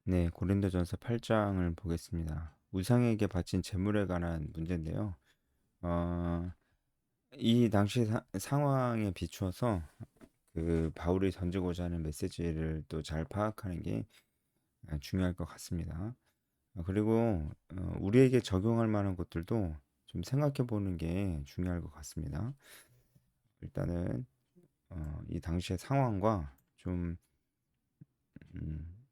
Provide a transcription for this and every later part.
네, 고린도전서 8장을 보겠습니다. 우상에게 바친 제물에 관한 문제인데요. 어, 이 당시 상황에 비추어서 그 바울이 던지고자 하는 메시지를 또 잘 파악하는 게 중요할 것 같습니다. 그리고 우리에게 적용할 만한 것들도 좀 생각해 보는 게 중요할 것 같습니다. 일단은 이 당시의 상황과 좀 음,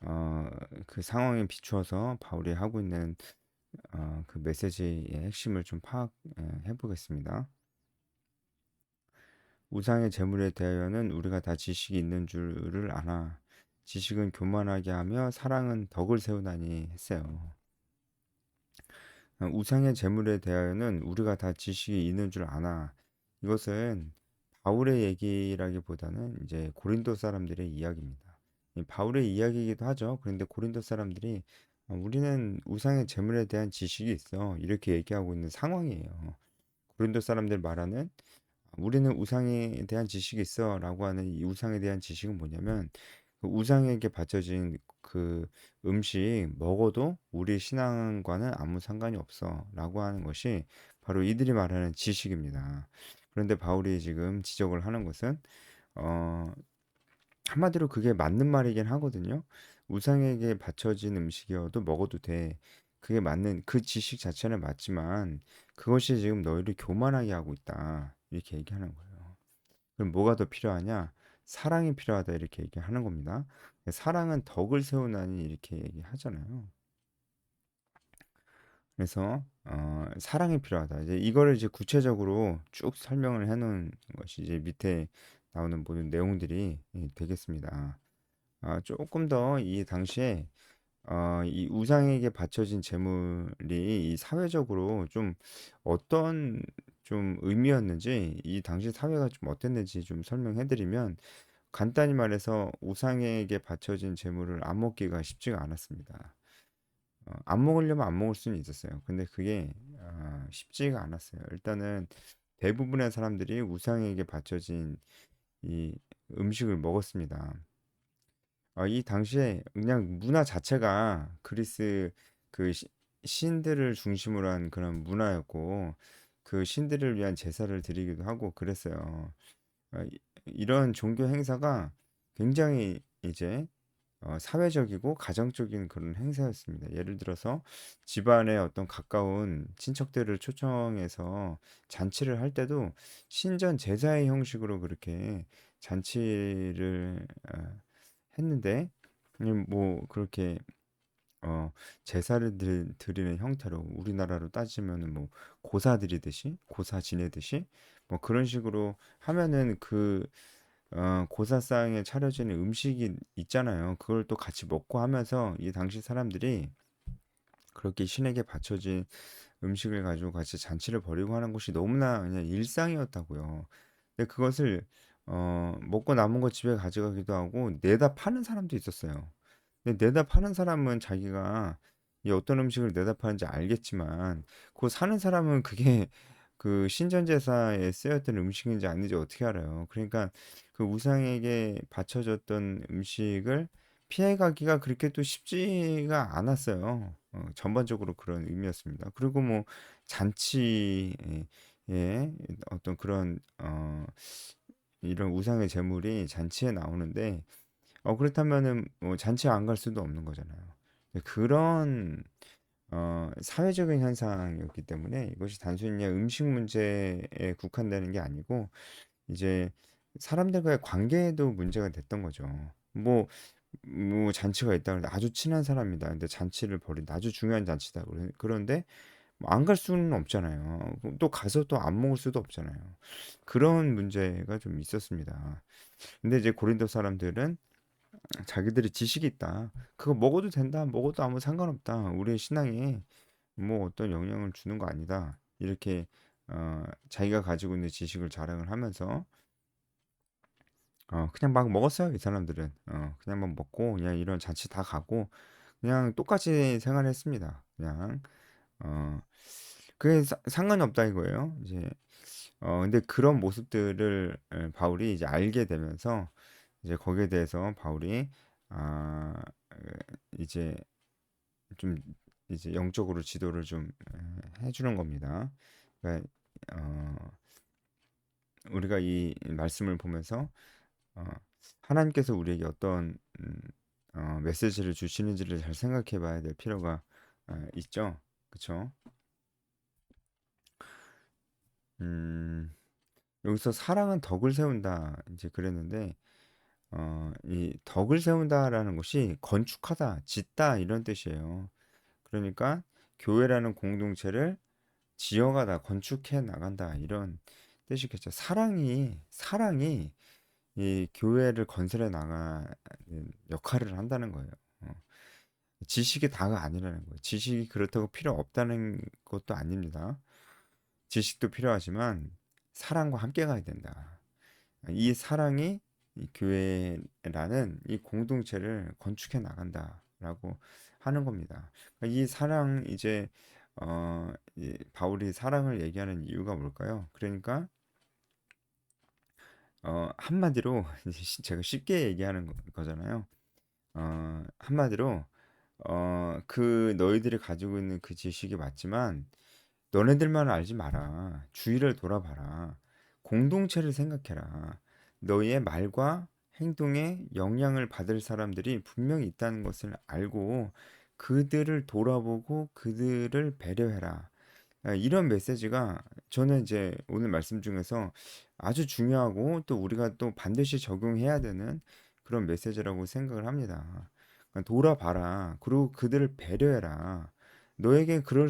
어, 그 상황에 비추어서 바울이 하고 있는 그 메시지의 핵심을 좀 파악해 보겠습니다. 우상의 제물에 대하여는 우리가 다 지식이 있는 줄을 아나 지식은 교만하게 하며 사랑은 덕을 세우나니 했어요. 우상의 제물에 대하여는 우리가 다 지식이 있는 줄 아나 이것은 바울의 얘기라기보다는 이제 고린도 사람들의 이야기입니다. 바울의 이야기이기도 하죠. 그런데 고린도 사람들이 우리는 우상의 제물에 대한 지식이 있어 이렇게 얘기하고 있는 상황이에요. 고린도 사람들 말하는 우리는 우상에 대한 지식이 있어라고 하는 이 우상에 대한 지식은 뭐냐면 그 우상에게 바쳐진 그 음식 먹어도 우리 신앙과는 아무 상관이 없어라고 하는 것이 바로 이들이 말하는 지식입니다. 그런데 바울이 지금 지적을 하는 것은 어, 한마디로 그게 맞는 말이긴 하거든요. 우상에게 바쳐진 음식이어도 먹어도 돼. 그게 맞는 그 지식 자체는 맞지만 그것이 지금 너희를 교만하게 하고 있다. 이렇게 얘기하는 거예요. 그럼 뭐가 더 필요하냐? 사랑이 필요하다 이렇게 얘기하는 겁니다. 사랑은 덕을 세우나니 이렇게 얘기하잖아요. 그래서 사랑이 필요하다. 이제 이거를 이제 구체적으로 쭉 설명을 해놓은 것이 이제 밑에 나오는 모든 내용들이 되겠습니다. 조금 더 이 당시에 이 우상에게 바쳐진 제물이 이 사회적으로 좀 어떤 좀 의미였는지 이 당시 사회가 좀 어땠는지 좀 설명해 드리면 간단히 말해서 우상에게 바쳐진 제물을 안 먹기가 쉽지가 않았습니다. 안 먹으려면 안 먹을 수는 있었어요. 근데 그게 쉽지가 않았어요. 일단은 대부분의 사람들이 우상에게 바쳐진 이 음식을 먹었습니다. 이 당시에 그냥 문화 자체가 그리스 그 신들을 중심으로 한 그런 문화였고 그 신들을 위한 제사를 드리기도 하고 그랬어요. 이런 종교 행사가 굉장히 이제 사회적이고 가정적인 그런 행사였습니다. 예를 들어서 집안의 어떤 가까운 친척들을 초청해서 잔치를 할 때도 신전 제사의 형식으로 그렇게 잔치를 했는데 뭐 그렇게 어 제사를 드리는 형태로 우리나라로 따지면은 뭐 고사 드리듯이 고사 지내듯이 뭐 그런 식으로 하면은 그 고사상에 차려지는 음식이 있잖아요. 그걸 또 같이 먹고 하면서 이 당시 사람들이 그렇게 신에게 바쳐진 음식을 가지고 같이 잔치를 벌이고 하는 것이 너무나 그냥 일상이었다고요. 근데 그것을 먹고 남은 거 집에 가져가기도 하고 내다 파는 사람도 있었어요. 근데 내다 파는 사람은 자기가 이 어떤 음식을 내다 파는지 알겠지만 그 사는 사람은 그게 그 신전제사에 쓰였던 음식인지 아닌지 어떻게 알아요? 그러니까 그 우상에게 바쳐졌던 음식을 피해가기가 그렇게 또 쉽지가 않았어요. 전반적으로 그런 의미였습니다. 그리고 뭐 잔치에 어떤 그런 이런 우상의 제물이 잔치에 나오는데 그렇다면은 뭐 잔치에 안 갈 수도 없는 거잖아요. 그런 사회적인 현상이었기 때문에 이것이 단순히 그냥 음식 문제에 국한되는 게 아니고 이제 사람들과의 관계에도 문제가 됐던 거죠. 뭐, 뭐 잔치가 있다 그러는데 아주 친한 사람이다. 근데 잔치를 벌인다. 아주 중요한 잔치다. 그런데 안 갈 수는 없잖아요. 또 가서 또 안 먹을 수도 없잖아요. 그런 문제가 좀 있었습니다. 근데 이제 고린도 사람들은 자기들이 지식이 있다. 그거 먹어도 된다. 먹어도 아무 상관없다. 우리의 신앙에 뭐 어떤 영향을 주는 거 아니다. 이렇게 자기가 가지고 있는 지식을 자랑을 하면서 그냥 막 먹었어요. 이 사람들은 그냥 막 먹고 그냥 이런 잔치 다 가고 그냥 똑같이 생활했습니다. 그냥 어, 그게 상관이 없다 이거예요. 이제 근데 그런 모습들을 바울이 이제 알게 되면서 이제 거기에 대해서 바울이 아, 이제 좀 이제 영적으로 지도를 좀 해주는 겁니다. 그러니까 어, 우리가 이 말씀을 보면서 어, 하나님께서 우리에게 어떤 메시지를 주시는지를 잘 생각해 봐야 될 필요가 있죠. 그쵸? 음, 여기서 사랑은 덕을 세운다 이제 그랬는데 이 덕을 세운다라는 것이 건축하다, 짓다 이런 뜻이에요. 그러니까 교회라는 공동체를 지어가다, 건축해 나간다 이런 뜻이겠죠. 사랑이 이 교회를 건설해 나가는 역할을 한다는 거예요. 어, 지식이 다가 아니라는 거예요. 지식이 그렇다고 필요 없다는 것도 아닙니다. 지식도 필요하지만 사랑과 함께 가야 된다. 이 사랑이 이 교회라는 이 공동체를 건축해 나간다라고 하는 겁니다. 그러니까 이 사랑 이제 이 바울이 사랑을 얘기하는 이유가 뭘까요? 그러니까 한마디로 이제 제가 쉽게 얘기하는 거잖아요. 한마디로 그 너희들이 가지고 있는 그 지식이 맞지만 너네들만 알지 마라. 주위를 돌아봐라. 공동체를 생각해라. 너희의 말과 행동에 영향을 받을 사람들이 분명히 있다는 것을 알고 그들을 돌아보고 그들을 배려해라. 이런 메시지가 저는 이제 오늘 말씀 중에서 아주 중요하고 또 우리가 또 반드시 적용해야 되는 그런 메시지라고 생각을 합니다. 그러니까 돌아봐라. 그리고 그들을 배려해라. 너에게 그럴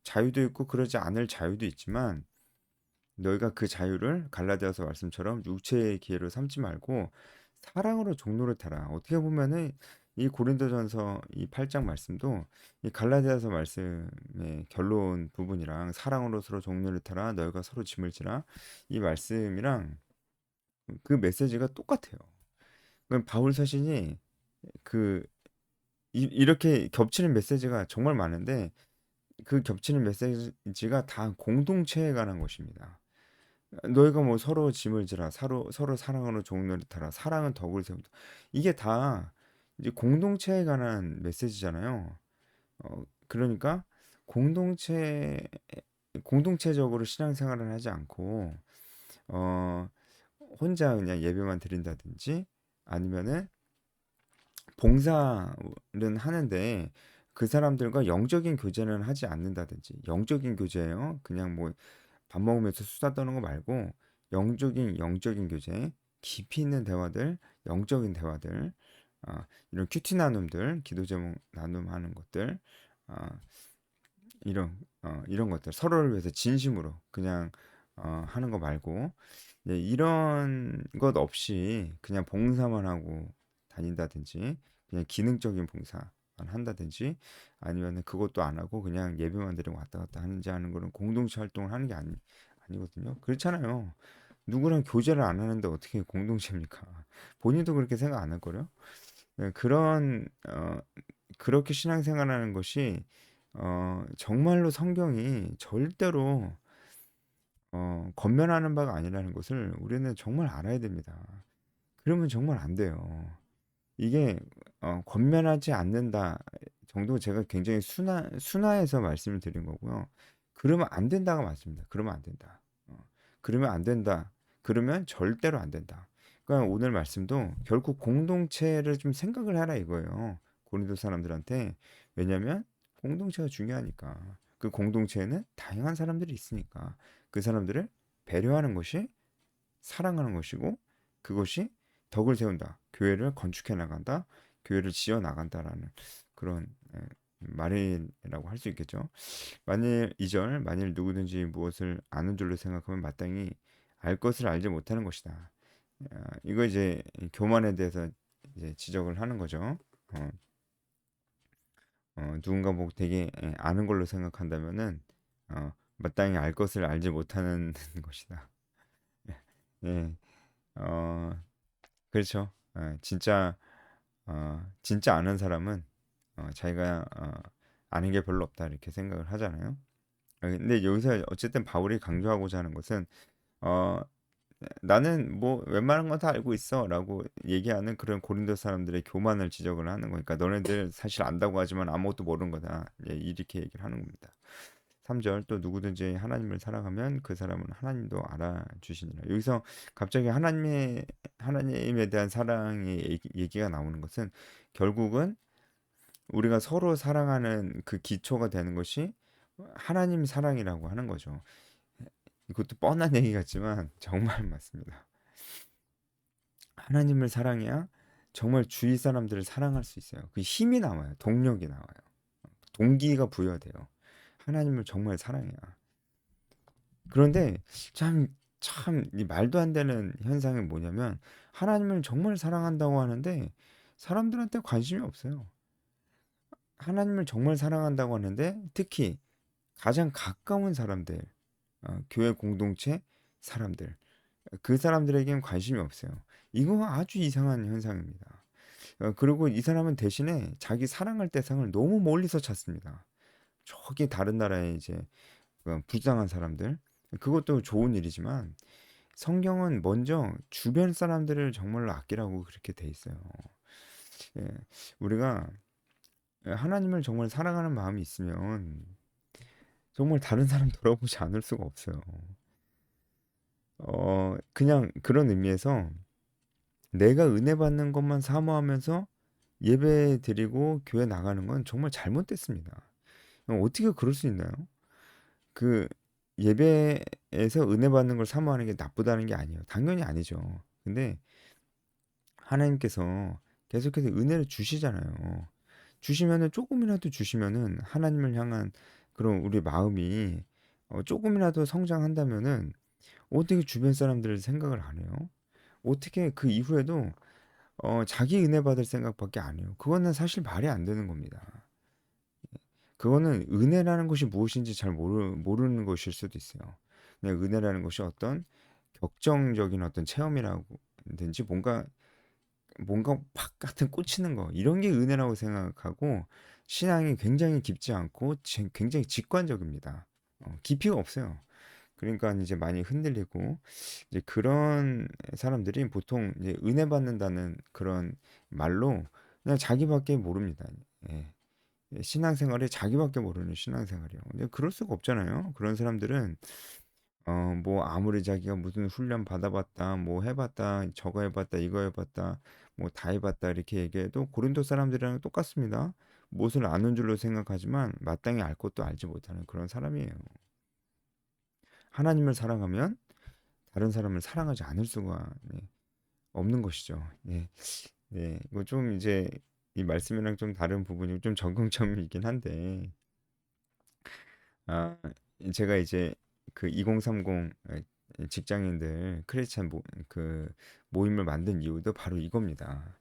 자유도 있고 그러지 않을 자유도 있지만 너희가 그 자유를 갈라디아서 말씀처럼 육체의 기회로 삼지 말고 사랑으로 종로를 타라. 어떻게 보면은 이 고린도전서 이 8장 말씀도 이 갈라디아서 말씀의 결론 부분이랑 사랑으로 서로 종로를 타라. 너희가 서로 짐을 지라. 이 말씀이랑 그 메시지가 똑같아요. 그럼 바울 서신이 그 이렇게 겹치는 메시지가 정말 많은데 그 겹치는 메시지가 다 공동체에 관한 것입니다. 너희가 뭐 서로 짐을 지라 서로 사랑으로 종로를 타라 사랑은 덕을 세운다 이게 다 이제 공동체에 관한 메시지잖아요. 그러니까 공동체 공동체적으로 신앙생활을 하지 않고 어 혼자 그냥 예배만 드린다든지 아니면은 봉사는 하는데 그 사람들과 영적인 교제는 하지 않는다든지 영적인 교제예요. 그냥 뭐 밥 먹으면서 수다 떠는 거 말고 영적인 교제, 깊이 있는 대화들, 영적인 대화들, 이런 큐티 나눔들, 기도 제목 나눔하는 것들, 아, 이런 것들 서로를 위해서 진심으로 그냥 하는 거 말고 이런 것 없이 그냥 봉사만 하고 다닌다든지 그냥 기능적인 봉사만 한다든지 아니면 그것도 안 하고 그냥 예배만 드리고 왔다 갔다 하는지 하는 거는 공동체 활동을 하는 게 아니거든요. 그렇잖아요. 누구랑 교제를 안 하는데 어떻게 공동체입니까? 본인도 그렇게 생각 안 할 거요? 그렇게 신앙생활하는 것이 정말로 성경이 절대로 권면하는 바가 아니라는 것을 우리는 정말 알아야 됩니다. 그러면 정말 안 돼요. 이게 권면하지 않는다 정도 제가 굉장히 순화해서 말씀을 드린 거고요. 그러면 안 된다가 맞습니다. 그러면 안 된다. 그러면 안 된다. 그러면 절대로 안 된다. 그러니까 오늘 말씀도 결국 공동체를 좀 생각을 하라 이거예요. 고린도 사람들한테. 왜냐면 공동체가 중요하니까. 그 공동체에는 다양한 사람들이 있으니까 그 사람들을 배려하는 것이 사랑하는 것이고 그것이 덕을 세운다. 교회를 건축해 나간다. 교회를 지어 나간다라는 그런 말이라고 할 수 있겠죠. 만일 2절 만일 누구든지 무엇을 아는 줄로 생각하면 마땅히 알 것을 알지 못하는 것이다. 이거 이제 교만에 대해서 이제 지적을 하는 거죠. 어, 누군가 뭐 되게 아는 걸로 생각한다면은 마땅히 알 것을 알지 못하는 것이다. 예, 어, 그렇죠. 진짜 아는 사람은 자기가 아는 게 별로 없다 이렇게 생각을 하잖아요. 근데 여기서 어쨌든 바울이 강조하고자 하는 것은 어, 나는 뭐 웬만한 건 다 알고 있어라고 얘기하는 그런 고린도 사람들의 교만을 지적을 하는 거니까 너네들 사실 안다고 하지만 아무것도 모르는 거다. 예, 이렇게 얘기를 하는 겁니다. 3절 또 누구든지 하나님을 사랑하면 그 사람은 하나님도 알아주시니라. 여기서 갑자기 하나님에 대한 사랑의 얘기가 나오는 것은 결국은 우리가 서로 사랑하는 그 기초가 되는 것이 하나님 사랑이라고 하는 거죠. 이것도 뻔한 얘기 같지만 정말 맞습니다. 하나님을 사랑해야 정말 주위 사람들을 사랑할 수 있어요. 그 힘이 나와요. 동력이 나와요. 동기가 부여돼요. 하나님을 정말 사랑해야. 그런데 이 말도 안 되는 현상이 뭐냐면 하나님을 정말 사랑한다고 하는데 사람들한테 관심이 없어요. 하나님을 정말 사랑한다고 하는데 특히 가장 가까운 사람들, 교회 공동체 사람들, 그 사람들에게는 관심이 없어요. 이거 아주 이상한 현상입니다. 그리고 이 사람은 대신에 자기 사랑할 대상을 너무 멀리서 찾습니다. 저기 다른 나라에 이제 불쌍한 사람들, 그것도 좋은 일이지만 성경은 먼저 주변 사람들을 정말로 아끼라고 그렇게 돼 있어요. 예, 우리가 하나님을 정말 사랑하는 마음이 있으면 정말 다른 사람 돌아보지 않을 수가 없어요. 그냥 그런 의미에서 내가 은혜 받는 것만 사모하면서 예배 드리고 교회 나가는 건 정말 잘못됐습니다. 어떻게 그럴 수 있나요? 그 예배에서 은혜 받는 걸 사모하는 게 나쁘다는 게 아니에요. 당연히 아니죠. 근데 하나님께서 계속해서 은혜를 주시잖아요. 주시면은 조금이라도 주시면은 하나님을 향한 그런 우리 마음이 조금이라도 성장한다면은 어떻게 주변 사람들을 생각을 안 해요? 어떻게 그 이후에도 자기 은혜 받을 생각밖에 안 해요. 그거는 사실 말이 안 되는 겁니다. 그거는 은혜라는 것이 무엇인지 잘 모르는 것일 수도 있어요. 그냥 은혜라는 것이 어떤 격정적인 어떤 체험이라든지 뭔가 팍 같은 꽂히는 거 이런 게 은혜라고 생각하고 신앙이 굉장히 깊지 않고 굉장히 직관적입니다. 깊이가 없어요. 그러니까 이제 많이 흔들리고 이제 그런 사람들이 보통 이제 은혜 받는다는 그런 말로 그냥 자기밖에 모릅니다. 예. 신앙생활에 자기밖에 모르는 신앙생활이요. 근데 그럴 수가 없잖아요. 그런 사람들은 뭐 아무리 자기가 무슨 훈련 받아봤다, 뭐 해봤다, 저거 해봤다, 이거 해봤다, 뭐 다 해봤다 이렇게 얘기해도 고린도 사람들이랑 똑같습니다. 무엇을 아는 줄로 생각하지만 마땅히 알 것도 알지 못하는 그런 사람이에요. 하나님을 사랑하면 다른 사람을 사랑하지 않을 수가 없는 것이죠. 예, 네, 이거 좀 이제 이 말씀이랑 좀 다른 부분이 좀 적응점이긴 한데, 아, 제가 이제 그 2030 직장인들 크리스찬 그 모임을 만든 이유도 바로 이겁니다.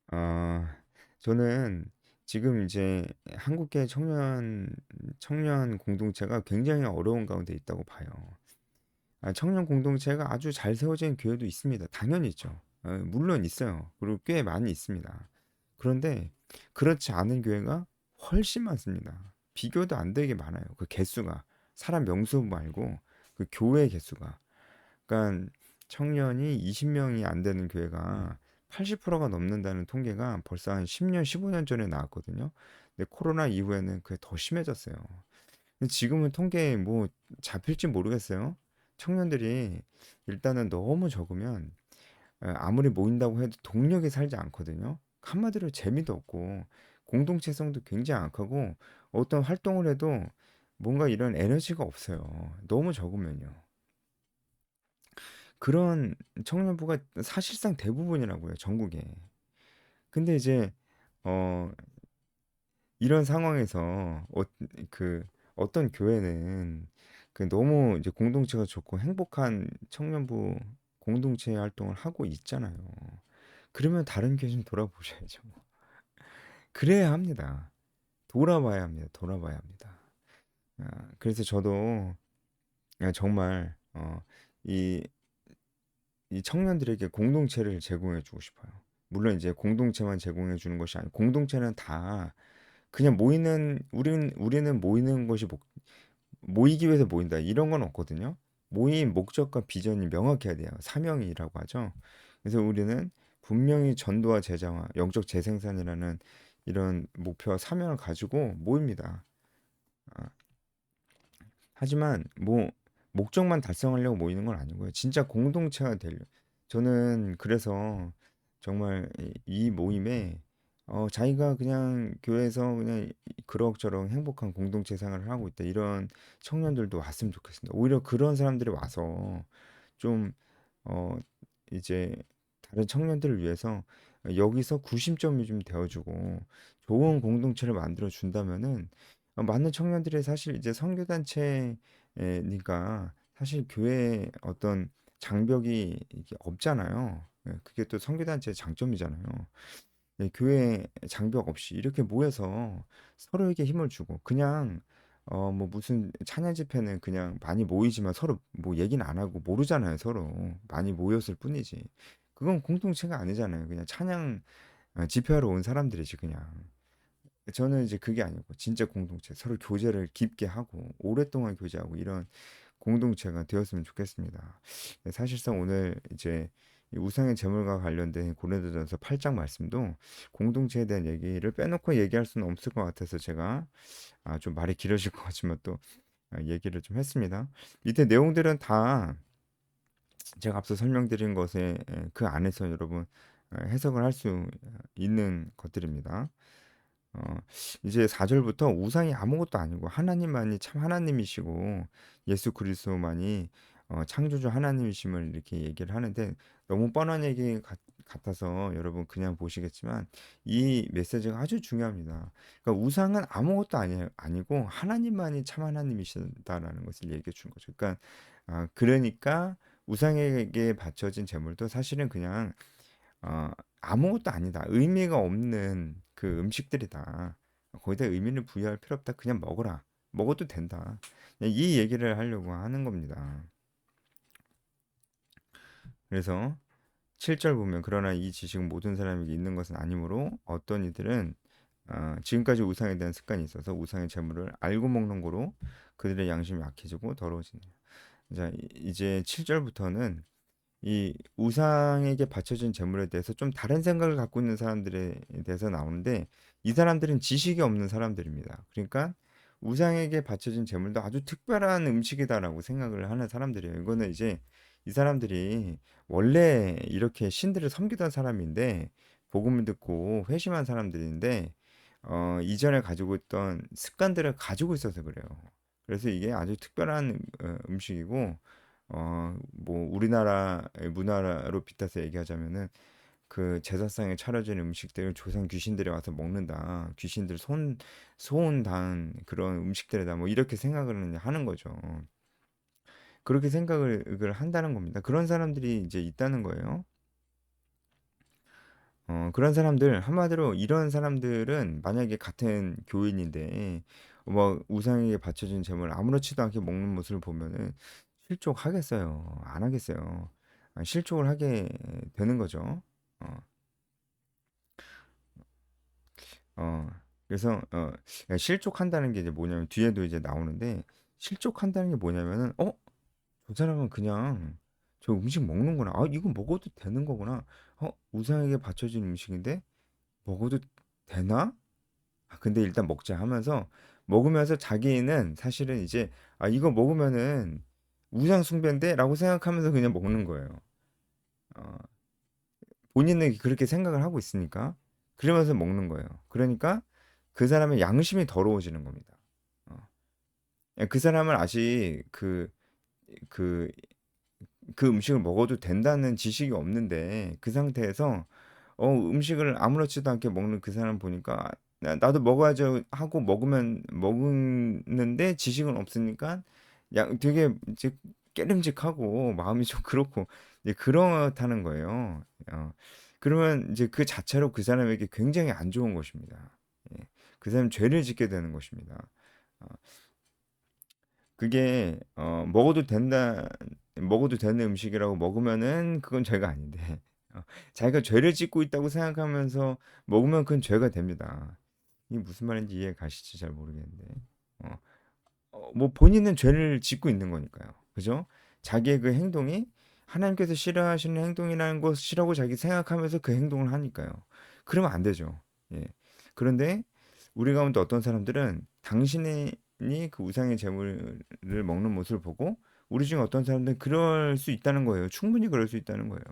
아, 저는 지금 이제 한국계 청년 공동체가 굉장히 어려운 가운데 있다고 봐요. 청년 공동체가 아주 잘 세워진 교회도 있습니다. 당연히 있죠. 물론 있어요. 그리고 꽤 많이 있습니다. 그런데 그렇지 않은 교회가 훨씬 많습니다. 비교도 안 되게 많아요. 그 개수가 사람 명수 말고 그 교회 개수가. 그러니까 청년이 20명이 안 되는 교회가 80%가 넘는다는 통계가 벌써 한 10년, 15년 전에 나왔거든요. 근데 코로나 이후에는 그게 더 심해졌어요. 근데 지금은 통계에 뭐 잡힐지 모르겠어요. 청년들이 일단은 너무 적으면 아무리 모인다고 해도 동력이 살지 않거든요. 한마디로 재미도 없고 공동체성도 굉장히 악하고 어떤 활동을 해도 뭔가 이런 에너지가 없어요. 너무 적으면요. 그런 청년부가 사실상 대부분이라고요, 전국에. 근데 이제 어 이런 상황에서 그 어떤 교회는 그 너무 이제 공동체가 좋고 행복한 청년부 공동체 활동을 하고 있잖아요. 그러면 다른 교회 좀 돌아보셔야죠. 그래야 합니다. 돌아봐야 합니다. 돌아봐야 합니다. 그래서 저도 정말 이, 이 청년들에게 공동체를 제공해 주고 싶어요. 물론 이제 공동체만 제공해 주는 것이 아니고 공동체는 다 그냥 우리는 모이는 것이 모이기 위해서 모인다 이런 건 없거든요. 모임 목적과 비전이 명확해야 돼요. 사명이라고 하죠. 그래서 우리는 분명히 전도와 제자와 영적 재생산이라는 이런 목표와 사명을 가지고 모입니다. 아, 하지만 뭐 목적만 달성하려고 모이는 건 아니고요. 진짜 공동체가 되려. 저는 그래서 정말 이 모임에 자기가 그냥 교회에서 그냥 그럭저럭 행복한 공동체 생활을 하고 있다. 이런 청년들도 왔으면 좋겠습니다. 오히려 그런 사람들이 와서 좀 어, 이제 다른 청년들을 위해서 여기서 구심점이 좀 되어주고 좋은 공동체를 만들어 준다면은 많은 청년들이 사실 이제 선교단체니까 사실 교회에 어떤 장벽이 이게 없잖아요. 그게 또 선교단체의 장점이잖아요. 교회 장벽 없이 이렇게 모여서 서로에게 힘을 주고 그냥 뭐 무슨 찬양 집회는 그냥 많이 모이지만 서로 뭐 얘기는 안 하고 모르잖아요. 서로 많이 모였을 뿐이지. 그건 공동체가 아니잖아요. 그냥 찬양 집회하러 온 사람들이지 그냥. 저는 이제 그게 아니고 진짜 공동체 서로 교제를 깊게 하고 오랫동안 교제하고 이런 공동체가 되었으면 좋겠습니다. 사실상 오늘 이제 이 우상의 제물과 관련된 고린도전서 8장 말씀도 공동체에 대한 얘기를 빼놓고 얘기할 수는 없을 것 같아서 제가 좀 말이 길어질 것 같지만 또 얘기를 좀 했습니다. 밑에 내용들은 다 제가 앞서 설명드린 것에 그 안에서 여러분 해석을 할 수 있는 것들입니다. 어, 이제 4절부터 우상이 아무것도 아니고 하나님만이 참 하나님이시고 예수 그리스도만이 창조주 하나님이심을 이렇게 얘기를 하는데 너무 뻔한 얘기 같아서 여러분 그냥 보시겠지만 이 메시지가 아주 중요합니다. 그러니까 우상은 아무것도 아니고 하나님만이 참 하나님이시다라는 것을 얘기해 준 거죠. 그러니까 우상에게 바쳐진 제물도 사실은 그냥 어, 아무것도 아니다. 의미가 없는 그 음식들이다. 거기다 의미를 부여할 필요 없다. 그냥 먹어라. 먹어도 된다. 그냥 이 얘기를 하려고 하는 겁니다. 그래서 7절 보면 그러나 이 지식은 모든 사람에게 있는 것은 아니므로 어떤 이들은 지금까지 우상에 대한 습관이 있어서 우상의 재물을 알고 먹는 거로 그들의 양심이 약해지고 더러워지네요. 자, 이제 7절부터는 이 우상에게 바쳐진 제물에 대해서 좀 다른 생각을 갖고 있는 사람들에 대해서 나오는데 이 사람들은 지식이 없는 사람들입니다. 그러니까 우상에게 바쳐진 제물도 아주 특별한 음식이다라고 생각을 하는 사람들이에요. 이거는 이제 이 사람들이 원래 이렇게 신들을 섬기던 사람인데 복음을 듣고 회심한 사람들인데 이전에 가지고 있던 습관들을 가지고 있어서 그래요. 그래서 이게 아주 특별한 음식이고 뭐 우리나라의 문화로 빗대서 얘기하자면은 그 제사상에 차려진 음식들을 조상 귀신들이 와서 먹는다. 귀신들 소혼 당 그런 음식들이다. 뭐 이렇게 생각을 하는 거죠. 그렇게 생각을 한다는 겁니다. 그런 사람들이 이제 있다는 거예요. 그런 사람들 한마디로 이런 사람들은 만약에 같은 교인인데 뭐 우상에게 바쳐진 제물 아무렇지도 않게 먹는 모습을 보면은 실족하겠어요? 안 하겠어요? 실족을 하게 되는 거죠. 어, 어, 그래서 실족한다는 게 이제 뭐냐면 뒤에도 이제 나오는데 실족한다는 게 뭐냐면은 저 사람은 그냥 저 음식 먹는구나. 이거 먹어도 되는 거구나. 우상에게 바쳐진 음식인데 먹어도 되나? 근데 일단 먹자 하면서 먹으면서 자기는 사실은 이제 이거 먹으면은 우상 숭배인데라고 생각하면서 그냥 먹는 거예요. 어, 본인은 그렇게 생각을 하고 있으니까 그러면서 먹는 거예요. 그러니까 그 사람의 양심이 더러워지는 겁니다. 어, 그 사람은 아직 그, 그 음식을 먹어도 된다는 지식이 없는데 그 상태에서 음식을 아무렇지도 않게 먹는 그 사람 보니까 나도 먹어야죠 하고 먹는데 지식은 없으니까 되게 이제 깨름직하고 마음이 좀 그렇고 이제 그렇다는 거예요. 그러면 이제 그 자체로 그 사람에게 굉장히 안 좋은 것입니다. 예. 그 사람 죄를 짓게 되는 것입니다. 어, 그게 먹어도 되는 음식이라고 먹으면은 그건 죄가 아닌데 어, 자기가 죄를 짓고 있다고 생각하면서 먹으면 그건 죄가 됩니다. 이게 무슨 말인지 이해 가실지 잘 모르겠는데 뭐 본인은 죄를 짓고 있는 거니까요. 그죠? 자기의 그 행동이 하나님께서 싫어하시는 행동이라는 것이라고 자기 생각하면서 그 행동을 하니까요. 그러면 안 되죠. 예. 그런데 우리 가운데 어떤 사람들은 당신이 그 우상의 제물을 먹는 모습을 보고 우리 중에 어떤 사람들은 그럴 수 있다는 거예요. 충분히 그럴 수 있다는 거예요.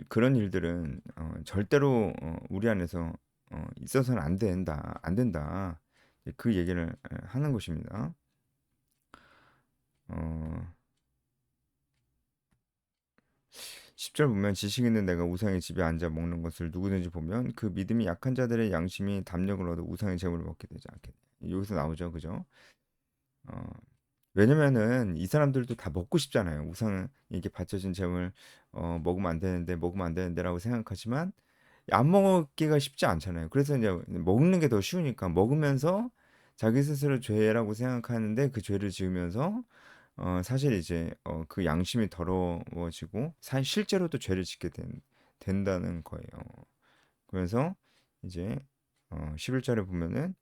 그런 일들은 절대로 우리 안에서 있어서는 안 된다, 안 된다. 그 얘기를 하는 것입니다. 어, 10절 보면 지식 있는 내가 우상의 집에 앉아 먹는 것을 누구든지 보면 그 믿음이 약한 자들의 양심이 담력을 얻어 우상의 재물을 먹게 되지 않게 돼. 여기서 나오죠, 그죠? 어, 왜냐면은 이 사람들도 다 먹고 싶잖아요. 우상 이게 바쳐진 재물 먹으면 안 되는데 먹으면 안 되는데라고 생각하지만 안 먹기가 쉽지 않잖아요. 그래서 이제 먹는 게 더 쉬우니까 먹으면서 자기 스스로 죄라고 생각하는데 그 죄를 지으면서 사실 이제 그 양심이 더러워지고 실제로도 죄를 짓게 된다는 거예요. 그래서 이제 11절에 보면은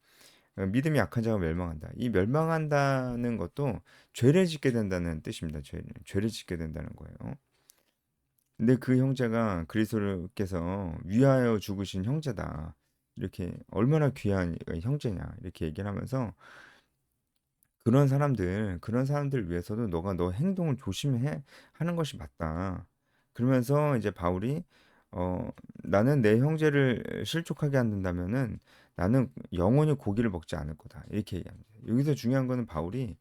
믿음이 약한 자가 멸망한다. 이 멸망한다는 것도 죄를 짓게 된다는 뜻입니다. 죄를 짓게 된다는 거예요. 근데 그 형제가 그리스도께서 위하여 죽으신 형제다. 이렇게 얼마나 귀한 형제냐 이렇게 얘기를 하면서 그런 사람들 위해서도 너가 너 행동을 조심해 하는 것이 맞다. 그러면서 이제 바울이 어, 나는 내 형제를 실족하게 한다면은 나는 영원히 고기를 먹지 않을 거다. 이렇게 얘기합니다. 여기서 중요한 거는 바울이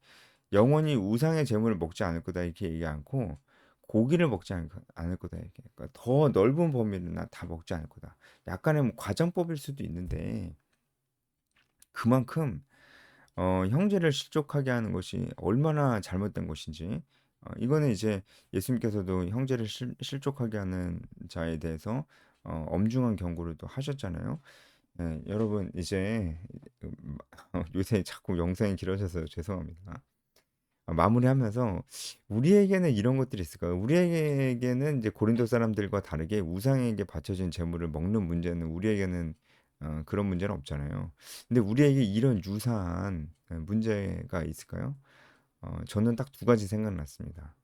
영원히 우상의 재물을 먹지 않을 거다 이렇게 얘기 않고 고기를 먹지 않을 거다 이렇게. 그러니까 더 넓은 범위는 다 먹지 않을 거다. 약간의 뭐 과장법일 수도 있는데 그만큼 형제를 실족하게 하는 것이 얼마나 잘못된 것인지 이거는 이제 예수님께서도 형제를 실족하게 하는 자에 대해서 엄중한 경고를 또 하셨잖아요. 예, 여러분 이제 요새 자꾸 영상이 길어져서 죄송합니다. 마무리하면서 우리에게는 이런 것들이 있을까요? 우리에게는 이제 고린도 사람들과 다르게 우상에게 바쳐진 제물을 먹는 문제는 우리에게는 그런 문제는 없잖아요. 근데 우리에게 이런 유사한 문제가 있을까요? 저는 딱 두 가지 생각났습니다.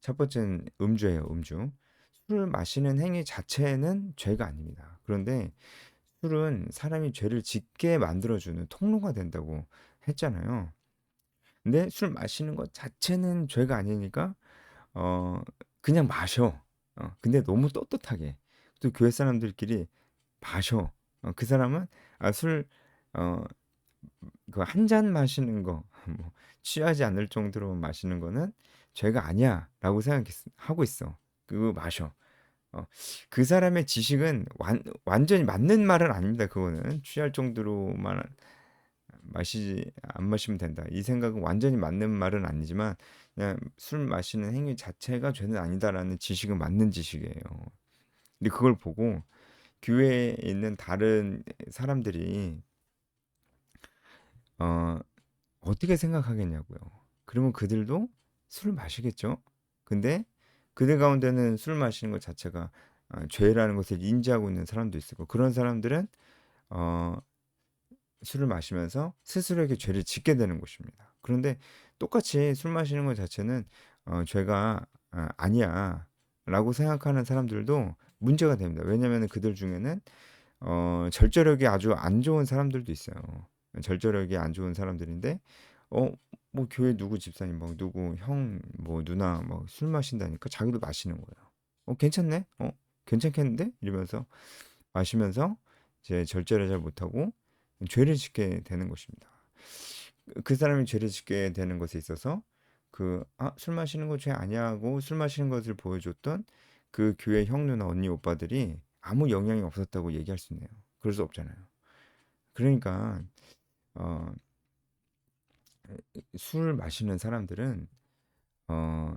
첫 번째는 음주예요, 음주. 술을 마시는 행위 자체는 죄가 아닙니다. 그런데 술은 사람이 죄를 짓게 만들어주는 통로가 된다고 했잖아요. 근데 술 마시는 것 자체는 죄가 아니니까 어 그냥 마셔. 근데 너무 떳떳하게 또 교회 사람들끼리 마셔. 그 사람은 술 어 그 한 잔 마시는 거 뭐 취하지 않을 정도로 마시는 거는 죄가 아니야라고 하고 있어. 그거 마셔. 어, 그 사람의 지식은 완전히 맞는 말은 아닙니다. 그거는 취할 정도로만 마시지 안 마시면 된다. 이 생각은 완전히 맞는 말은 아니지만 그냥 술 마시는 행위 자체가 죄는 아니다라는 지식은 맞는 지식이에요. 근데 그걸 보고 교회에 있는 다른 사람들이 어, 어떻게 생각하겠냐고요. 그러면 그들도 술을 마시겠죠. 근데 그들 가운데는 술 마시는 것 자체가 죄라는 것을 인지하고 있는 사람도 있을 거고 그런 사람들은 어, 술을 마시면서 스스로에게 죄를 짓게 되는 것입니다. 그런데 똑같이 술 마시는 것 자체는 죄가 아니야 라고 생각하는 사람들도 문제가 됩니다. 왜냐하면 그들 중에는 절제력이 아주 안 좋은 사람들도 있어요. 절제력이 안 좋은 사람들인데 어, 뭐 교회 누구 집사님 뭐 누구 형 뭐 누나 뭐 술 마신다니까 자기도 마시는 거예요. 괜찮네? 괜찮겠는데? 이러면서 마시면서 이제 절제를 잘 못하고 죄를 짓게 되는 것입니다. 그 사람이 죄를 짓게 되는 것에 있어서 술 마시는 거 죄 아니야 하고 술 마시는 것을 보여줬던 그 교회 형 누나 언니 오빠들이 아무 영향이 없었다고 얘기할 수 있네요. 그럴 수 없잖아요. 그러니까 어, 술 마시는 사람들은 어,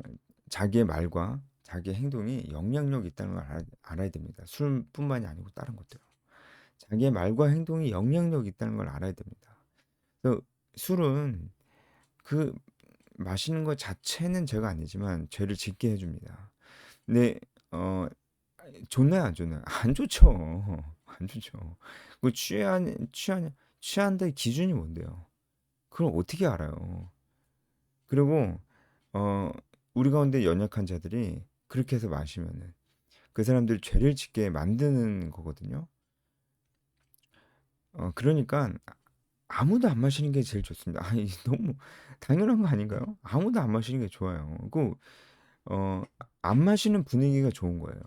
자기의 말과 자기의 행동이 영향력이 있다는 걸 알아야 됩니다. 술뿐만이 아니고 다른 것들. 자기의 말과 행동이 영향력이 있다는 걸 알아야 됩니다. 그 술은 그 마시는 것 자체는 죄가 아니지만 죄를 짓게 해줍니다. 근데 좋나요, 안 좋나요? 안 좋죠. 안 좋죠. 그 취한다의 기준이 뭔데요? 그걸 어떻게 알아요? 그리고 어 우리 가운데 연약한 자들이 그렇게 해서 마시면은 그 사람들 죄를 짓게 만드는 거거든요. 그러니까 아무도 안 마시는 게 제일 좋습니다. 아니 너무 당연한 거 아닌가요? 아무도 안 마시는 게 좋아요. 어 안 마시는 분위기가 좋은 거예요.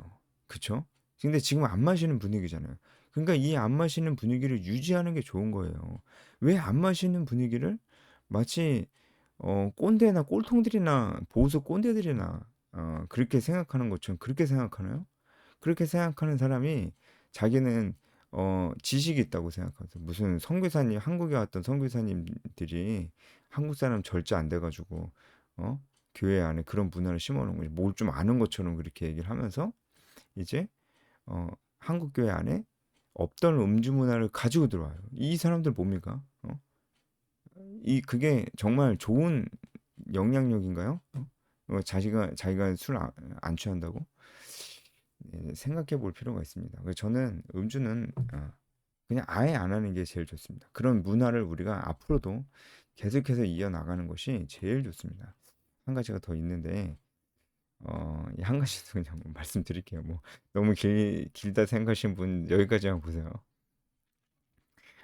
그쵸? 근데 지금 안 마시는 분위기잖아요. 그러니까 이 안 마시는 분위기를 유지하는 게 좋은 거예요. 왜 안 마시는 분위기를 마치 꼰대나 꼴통들이나 보수 꼰대들이나 그렇게 생각하는 것처럼 그렇게 생각하나요? 그렇게 생각하는 사람이 자기는 지식이 있다고 생각하죠. 무슨 선교사님, 한국에 왔던 선교사님들이 한국 사람 절제 안 돼가지고 어? 교회 안에 그런 문화를 심어놓은 거지. 뭘 좀 아는 것처럼 그렇게 얘기를 하면서 이제 어, 한국 교회 안에 없던 음주 문화를 가지고 들어와요. 이 사람들 뭡니까? 이 그게 정말 좋은 영향력인가요? 자기가 술 안 취한다고? 생각해 볼 필요가 있습니다. 그래서 저는 음주는 그냥 아예 안 하는 게 제일 좋습니다. 그런 문화를 우리가 앞으로도 계속해서 이어나가는 것이 제일 좋습니다. 한 가지가 더 있는데, 이한 가지 더 그냥 한번 말씀드릴게요. 뭐, 너무 길다 생각하신 분 여기까지만 보세요.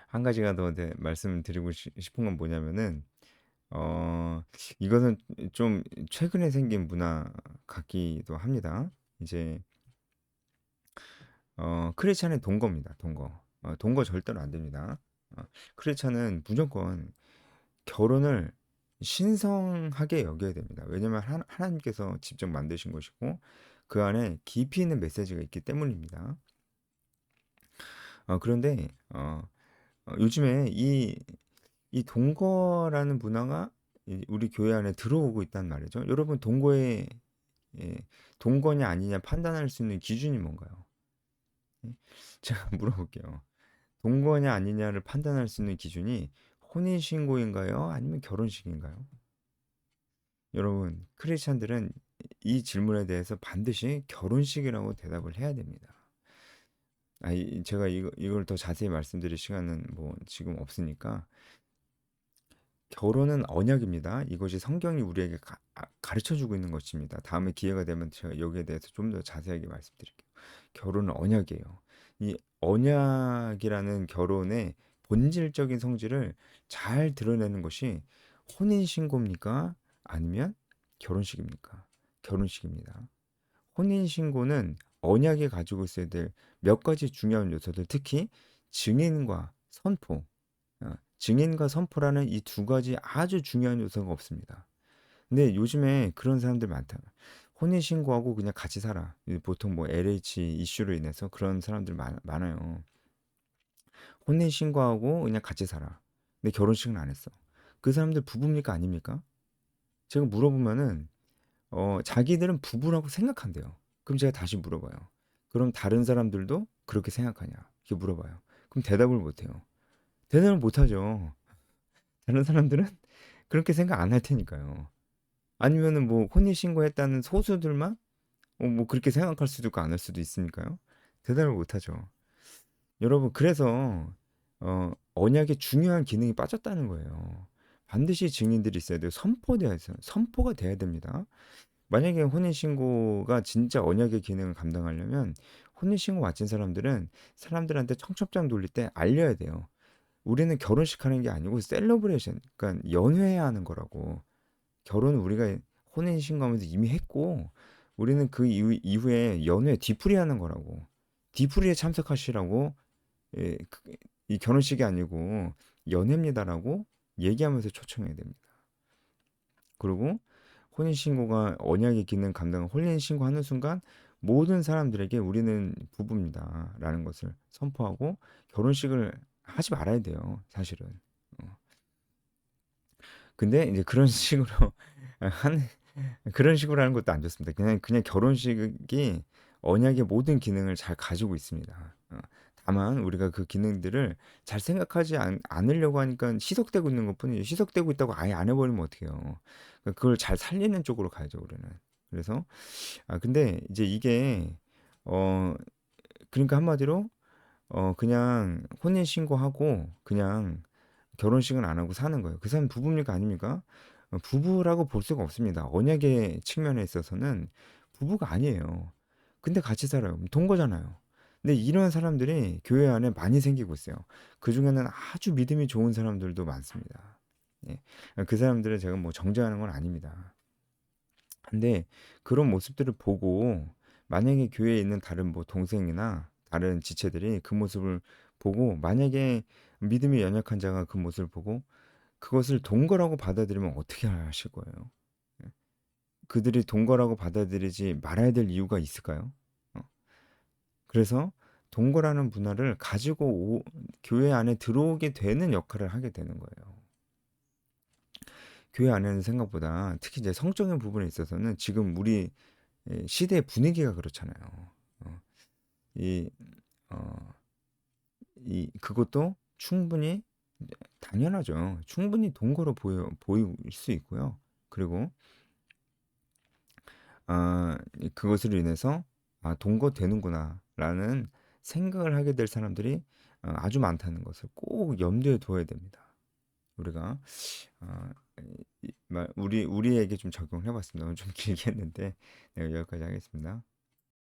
한 가지가 더 말씀드리고 싶은 건 뭐냐면은, 어, 이것은 좀 최근에 생긴 문화 같기도 합니다. 이제 크리스찬의 동거입니다. 동거. 동거 절대로 안 됩니다. 크리스찬은 무조건 결혼을 신성하게 여겨야 됩니다. 왜냐면 하나님께서 직접 만드신 것이고 그 안에 깊이 있는 메시지가 있기 때문입니다. 그런데 요즘에 이 동거라는 문화가 우리 교회 안에 들어오고 있단 말이죠. 여러분 예, 동거냐 아니냐 판단할 수 있는 기준이 뭔가요? 예? 제가 물어볼게요. 동거냐 아니냐를 판단할 수 있는 기준이 혼인신고인가요? 아니면 결혼식인가요? 여러분, 크리스찬들은 이 질문에 대해서 반드시 결혼식이라고 대답을 해야 됩니다. 제가 이걸 더 자세히 말씀드릴 시간은 뭐 지금 없으니까 결혼은 언약입니다. 이것이 성경이 우리에게 가르쳐 주고 있는 것입니다. 다음에 기회가 되면 제가 여기에 대해서 좀 더 자세하게 말씀드릴게요. 결혼은 언약이에요. 이 언약이라는 결혼의 본질적인 성질을 잘 드러내는 것이 혼인신고입니까? 아니면 결혼식입니까? 결혼식입니다. 혼인신고는 언약이 가지고 있어야 될 몇 가지 중요한 요소들, 특히 증인과 선포, 증인과 선포라는 이 두 가지 아주 중요한 요소가 없습니다. 근데 요즘에 그런 사람들 많다. 혼인신고하고 그냥 같이 살아. 보통 뭐 LH 이슈로 인해서 그런 사람들 많아요. 혼인신고하고 그냥 같이 살아. 근데 결혼식은 안 했어. 그 사람들 부부입니까? 아닙니까? 제가 물어보면은 자기들은 부부라고 생각한대요. 그럼 제가 다시 물어봐요. 그럼 다른 사람들도 그렇게 생각하냐? 이렇게 물어봐요. 그럼 대답을 못해요. 대답을 못하죠. 다른 사람들은 그렇게 생각 안 할 테니까요. 아니면은 뭐 혼인신고했다는 소수들만 뭐 그렇게 생각할 수도 있고 안 할 수도 있으니까요. 대답을 못하죠. 여러분, 그래서 언약의 중요한 기능이 빠졌다는 거예요. 반드시 증인들이 있어야 돼요. 선포가 돼야 됩니다. 만약에 혼인신고가 진짜 언약의 기능을 감당하려면 혼인신고 마친 사람들은 사람들한테 청첩장 돌릴 때 알려야 돼요. 우리는 결혼식 하는 게 아니고 셀러브레이션, 그러니까 연회해야 하는 거라고. 결혼은 우리가 혼인신고하면서 이미 했고 우리는 그 이후에 연회 뒤풀이 하는 거라고. 뒤풀이에 참석하시라고. 이 결혼식이 아니고 연회입니다라고 얘기하면서 초청해야 됩니다. 그리고 혼인신고가 언약의 기능 감당, 혼인신고하는 순간 모든 사람들에게 우리는 부부입니다라는 것을 선포하고 결혼식을 하지 말아야 돼요, 사실은. 어. 근데 이제 그런 식으로 하는 그런 식으로 하는 것도 안 좋습니다. 그냥 결혼식이 언약의 모든 기능을 잘 가지고 있습니다. 다만 우리가 그 기능들을 잘 생각하지 않으려고 하니까 희석되고 있는 것뿐이에요. 희석되고 있다고 아예 안 해버리면 어떡해요. 그걸 잘 살리는 쪽으로 가야죠, 우리는. 그래서 근데 이제 이게 어 그러니까 한마디로 그냥 혼인 신고하고 그냥 결혼식은 안 하고 사는 거예요. 그 사람 부부입니까 아닙니까? 부부라고 볼 수가 없습니다. 언약의 측면에 있어서는 부부가 아니에요. 근데 같이 살아요. 동거잖아요. 근데 이런 사람들이 교회 안에 많이 생기고 있어요. 그중에는 아주 믿음이 좋은 사람들도 많습니다. 예. 그 사람들을 제가 뭐 정죄하는 건 아닙니다. 근데 그런 모습들을 보고 만약에 교회에 있는 다른 뭐 동생이나 다른 지체들이 그 모습을 보고 만약에 믿음이 연약한 자가 그 모습을 보고 그것을 동거라고 받아들이면 어떻게 하실 거예요? 예. 그들이 동거라고 받아들이지 말아야 될 이유가 있을까요? 어. 그래서 동거라는 문화를 가지고 교회 안에 들어오게 되는 역할을 하게 되는 거예요. 교회 안에는 생각보다 특히 이제 성적인 부분에 있어서는 지금 우리 시대의 분위기가 그렇잖아요. 어, 이, 어, 그것도 충분히 당연하죠. 충분히 동거로 보일 수 있고요. 그리고 그것으로 인해서 동거 되는구나라는 생각을 하게 될 사람들이 아주 많다는 것을 꼭 염두에 둬야 됩니다. 우리가 어, 우리에게 좀 적용을 해봤습니다. 오늘 좀 길게 했는데 네, 여기까지 하겠습니다.